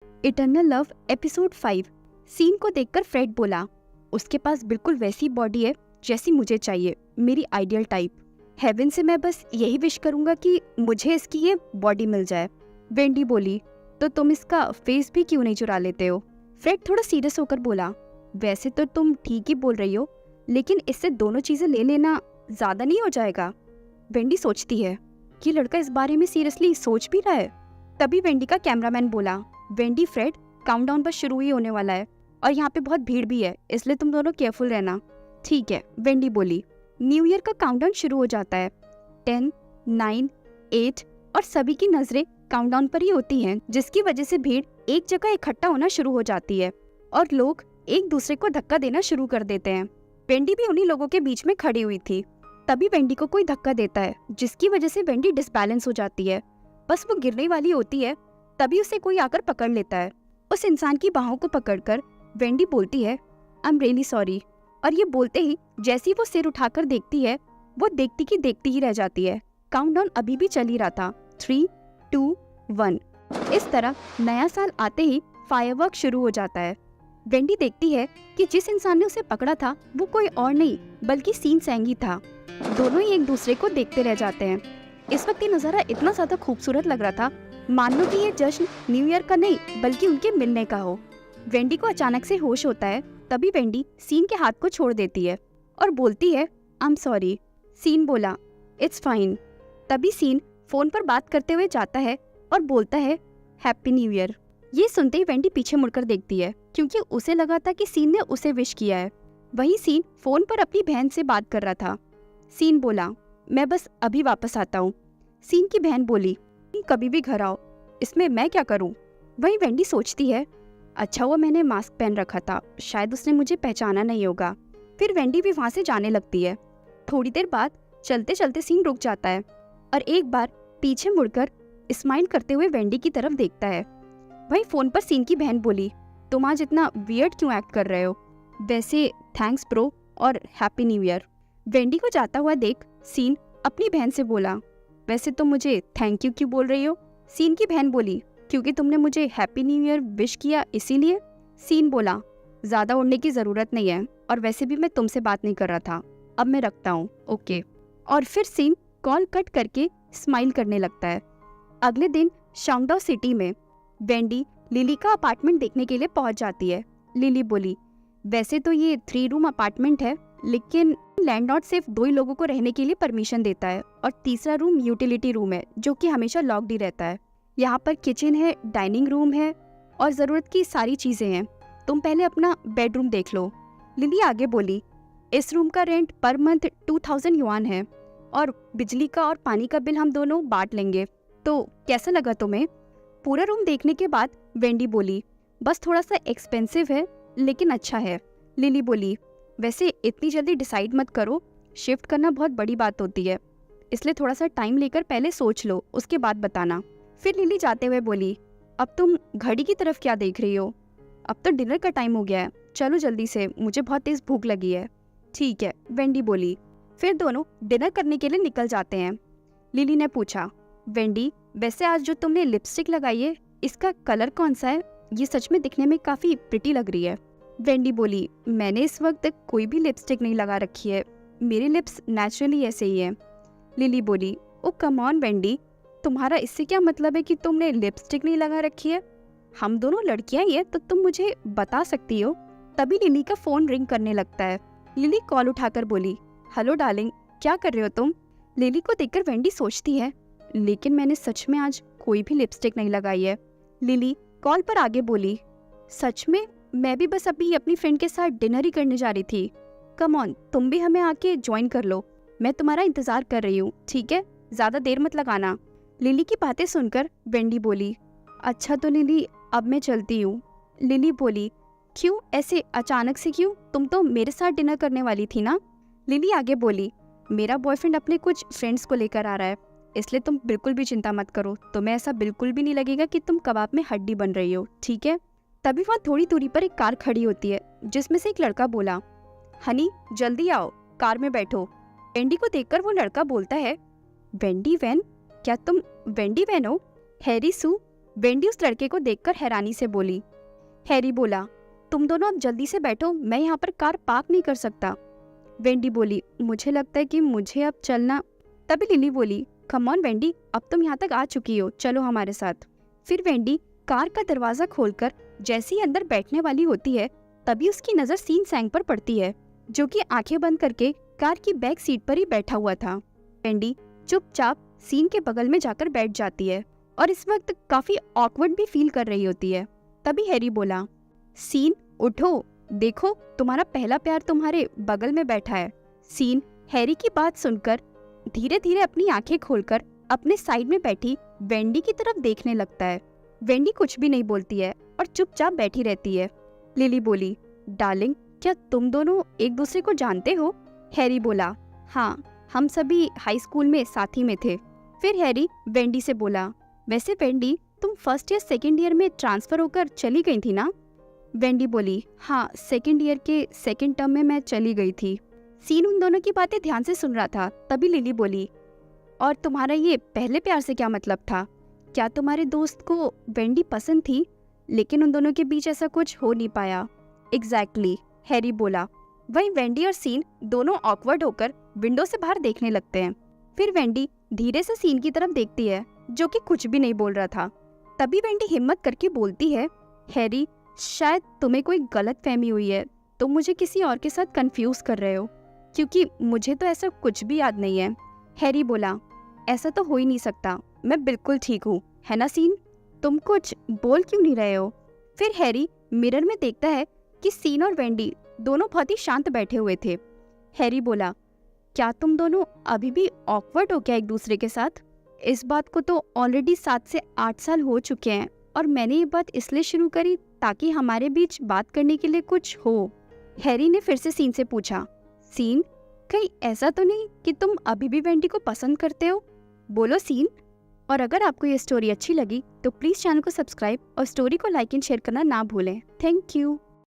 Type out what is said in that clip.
Eternal love episode 5। Scene को देखकर Fred बोला, उसके पास बिल्कुल वैसी बॉडी है जैसी मुझे चाहिए, मेरी आइडियल टाइप। हेवन से मैं बस यही विश करूंगा कि मुझे इसकी ये बॉडी मिल जाए। वेंडी बोली, तो तुम इसका फेस भी क्यों नहीं चुरा लेते हो? फ्रेड थोड़ा सीरियस होकर बोला, वैसे तो तुम ठीक ही बोल रही हो, लेकिन इससे दोनों चीजें ले लेना ज्यादा नहीं हो जाएगा? वेंडी सोचती है कि लड़का इस बारे में सीरियसली सोच भी रहा है। तभी वेंडी का कैमरामैन बोला, वेंडी फ्रेड, काउंटडाउन बस शुरू ही होने वाला है और यहाँ पे बहुत भीड़ भी है, इसलिए तुम दोनों केयरफुल रहना। ठीक है, वेंडी बोली। न्यू ईयर का काउंटडाउन शुरू हो जाता है। 10, 9, 8 और सभी की नजरें काउंटडाउन पर ही होती हैं, जिसकी वजह से भीड़ एक जगह इकट्ठा होना शुरू हो जाती है और लोग एक दूसरे को धक्का देना शुरू कर देते हैं। वेंडी भी उन्हीं लोगों के बीच में खड़ी हुई थी। तभी वेंडी को कोई धक्का देता है, जिसकी वजह से वेंडी डिसबैलेंस हो जाती है। बस वो गिरने वाली होती है, तभी उसे कोई आकर पकड़ लेता है। उस इंसान की बाहों को पकड़कर वेंडी बोलती है, आई एम रियली सॉरी। और ये बोलते ही जैसी वो सिर उठाकर देखती है, वो देखती की देखती ही रह जाती है। काउंटडाउन अभी भी चल ही रहा था। 3, 2, 1। इस तरह नया साल आते ही फायरवर्क शुरू हो जाता है। वेंडी देखती है कि जिस इंसान ने उसे पकड़ा था वो कोई और नहीं बल्कि सीन सेंगी था। दोनों ही एक दूसरे को देखते रह जाते हैं। इस वक्त ये नजारा इतना ज्यादा खूबसूरत लग रहा था, मान लो कि ये जश्न न्यू ईयर का नहीं बल्कि उनके मिलने का हो। वेंडी को अचानक से होश होता है। तभी वेंडी सीन के हाथ को छोड़ देती है और बोलती है, आई एम सॉरी। सीन बोला, इट्स फाइन। तभी सीन फोन पर बात करते हुए जाता है और बोलता है, हैप्पी न्यू ईयर। ये सुनते ही वेंडी पीछे मुड़कर देखती है, क्योंकि उसे लगा था कि सीन ने उसे विश किया है। वहीं सीन फोन पर अपनी बहन से बात कर रहा था। सीन बोला, मैं बस अभी वापस आता हूँ। सीन की बहन बोली, कभी भी घर आओ, इसमें मैं क्या करूँ? वहीं वेंडी सोचती है, अच्छा हुआ मैंने मास्क पहन रखा था, शायद उसने मुझे पहचाना नहीं होगा। फिर वेंडी भी वहाँ से जाने लगती है। थोड़ी देर बाद चलते चलते सीन रुक जाता है और एक बार पीछे मुड़कर स्माइल करते हुए वेंडी की तरफ देखता है। वहीं फोन पर सीन की बहन बोली, तुम आज इतना वियर्ड क्यों एक्ट कर रहे हो? वैसे थैंक्स ब्रो और हैप्पी न्यू ईयर। वेंडी को जाता हुआ देख सीन अपनी बहन से बोला, वैसे तुम मुझे थैंक यू क्यों बोल रही हो? सीन की बहन बोली, क्योंकि तुमने मुझे हैप्पी न्यू ईयर विश किया इसीलिए। सीन बोला, ज्यादा उड़ने की जरूरत नहीं है और वैसे भी मैं तुमसे बात नहीं कर रहा था, अब मैं रखता हूँ, ओके। और फिर सीन कॉल कट करके स्माइल करने लगता है। अगले दिन शांगडाओ सिटी में वेंडी लिली का अपार्टमेंट देखने के लिए पहुंच जाती है। लिली बोली, वैसे तो ये 3 रूम अपार्टमेंट है, लेकिन लैंडलॉर्ड सिर्फ 2 ही लोगों को रहने के लिए परमिशन देता है और तीसरा रूम यूटिलिटी रूम है, जो कि हमेशा लॉक्ड ही रहता है। यहाँ पर किचन है, डाइनिंग रूम है और जरूरत की सारी चीजें हैं। तुम पहले अपना बेडरूम देख लो। लिली आगे बोली, इस रूम का रेंट पर मंथ 2000 युआन है और बिजली का और पानी का बिल हम दोनों बांट लेंगे, तो कैसा लगा तुम्हें? पूरा रूम देखने के बाद वेंडी बोली, बस थोड़ा सा एक्सपेंसिव है लेकिन अच्छा है। लिली बोली, वैसे इतनी जल्दी डिसाइड मत करो, शिफ्ट करना बहुत बड़ी बात होती है, इसलिए थोड़ा सा टाइम लेकर पहले सोच लो, उसके बाद बताना। फिर लिली जाते हुए बोली, अब तुम घड़ी की तरफ क्या देख रही हो? अब तो डिनर का टाइम हो गया है, चलो जल्दी से, मुझे बहुत तेज भूख लगी है। ठीक है, वेंडी बोली। फिर दोनों डिनर करने के लिए निकल जाते हैं। लिली ने पूछा, वेंडी वैसे आज जो तुमने लिपस्टिक लगाई है, इसका कलर कौन सा है? ये सच में दिखने में काफी प्रिटी लग रही है। वेंडी बोली, मैंने इस वक्त तक कोई भी लिपस्टिक नहीं लगा रखी है, मेरे लिप्स नेचुरली ऐसे ही है। लिली बोली, ओ कम ऑन वेंडी, तुम्हारा इससे क्या मतलब है कि तुमने लिपस्टिक नहीं लगा रखी है? हम दोनों लड़कियां ही है, तो तुम मुझे बता सकती हो। तभी लिली का फोन रिंग करने लगता है। लिली कॉल उठाकर बोली, हेलो डार्लिंग, क्या कर रहे हो तुम? लिली को देखकर वेंडी सोचती है, लेकिन मैंने सच में आज कोई भी लिपस्टिक नहीं लगाई है। लिली कॉल पर आगे बोली, सच में? मैं भी बस अभी अपनी फ्रेंड के साथ डिनर ही करने जा रही थी। कम ऑन, तुम भी हमें आके ज्वाइन कर लो, मैं तुम्हारा इंतजार कर रही हूँ, ठीक है? ज्यादा देर मत लगाना। लिली की बातें सुनकर वेंडी बोली, अच्छा तो लिली, अब मैं चलती हूँ। लिली बोली, क्यों ऐसे अचानक से क्यों? तुम तो मेरे साथ डिनर करने वाली थी ना? लिली आगे बोली, मेरा बॉयफ्रेंड अपने कुछ फ्रेंड्स को लेकर आ रहा है, इसलिए तुम बिल्कुल भी चिंता मत करो, तुम्हें ऐसा बिल्कुल भी नहीं लगेगा कि तुम कबाब में हड्डी बन रही हो, ठीक है? तभी वहाँ थोड़ी दूरी पर एक कार खड़ी होती है, जिसमें से एक लड़का बोला, हनी जल्दी आओ, कार में बैठो। वेंडी को देखकर वो लड़का बोलता है, वेंडी वैन? क्या तुम वेंडी वैन हो? हैरी सू, वेंडी उस लड़के को देखकर हैरानी से बोली। हैरी बोला, तुम दोनों अब जल्दी से बैठो, मैं यहाँ पर कार पार्क नहीं कर सकता। वेंडी बोली, मुझे लगता है कि मुझे अब चलना। तभी लिली बोली, कम ऑन वेंडी, अब तुम यहाँ तक आ चुकी हो, चलो हमारे साथ। फिर वेंडी कार का दरवाजा खोलकर जैसे ही अंदर बैठने वाली होती है, तभी उसकी नजर सीन सैंग पर पड़ती है, जो कि आंखें बंद करके कार की बैक सीट पर ही बैठा हुआ था। वेंडी चुपचाप सीन के बगल में जाकर बैठ जाती है और इस वक्त काफी ऑकवर्ड भी फील कर रही होती है। तभी हैरी बोला, सीन उठो, देखो तुम्हारा पहला प्यार तुम्हारे बगल में बैठा है। सीन हैरी की बात सुनकर धीरे धीरे अपनी आंखें खोलकर अपने साइड में बैठी वेंडी की तरफ देखने लगता है। वेंडी कुछ भी नहीं बोलती है और चुपचाप बैठी रहती है। लिली बोली, डार्लिंग, क्या तुम दोनों एक दूसरे को जानते हो? हैरी बोला, हाँ, हम सभी हाई स्कूल में साथी में थे। फिर हैरी वेंडी से बोला, वैसे वेंडी, तुम फर्स्ट या सेकेंड ईयर में ट्रांसफर होकर चली गई थी ना? वेंडी बोली, हाँ, सेकेंड ईयर के सेकेंड टर्म में मैं चली गई थी। सीन उन दोनों की बातें ध्यान से सुन रहा था। तभी लिली बोली, और तुम्हारा ये पहले प्यार से क्या मतलब था? क्या तुम्हारे दोस्त को वेंडी पसंद थी, लेकिन उन दोनों के बीच ऐसा कुछ हो नहीं पाया? एग्जैक्टली, हैरी बोला। वहीं वेंडी और सीन दोनों ऑकवर्ड होकर विंडो से बाहर देखने लगते हैं। फिर वेंडी धीरे से सीन की तरफ देखती है, जो कि कुछ भी नहीं बोल रहा था। तभी वेंडी हिम्मत करके बोलती है, हैरी, शायद तुम्हें कोई गलत फहमी हुई है, तुम मुझे किसी और के साथ कंफ्यूज कर रहे हो, क्योंकि मुझे तो ऐसा कुछ भी याद नहीं है। हैरी बोला, ऐसा तो हो ही नहीं सकता, मैं बिल्कुल ठीक हूँ, है ना सीन? तुम कुछ बोल क्यों नहीं रहे हो? फिर हैरी मिरर में देखता है कि सीन और वेंडी दोनों बहुत ही शांत बैठे हुए थे। हैरी बोला, क्या तुम दोनों अभी भी ऑकवर्ड हो क्या एक दूसरे के साथ? इस बात को तो ऑलरेडी 7 से 8 साल हो चुके हैं और मैंने ये बात इसलिए शुरू करी ताकि हमारे बीच बात करने के लिए कुछ हो। हैरी ने फिर से सीन से पूछा, सीन, कहीं ऐसा तो नहीं कि तुम अभी भी वेंडी को पसंद करते हो? बोलो सीन। और अगर आपको ये स्टोरी अच्छी लगी तो प्लीज़ चैनल को सब्सक्राइब और स्टोरी को लाइक एंड शेयर करना ना भूलें। Thank you.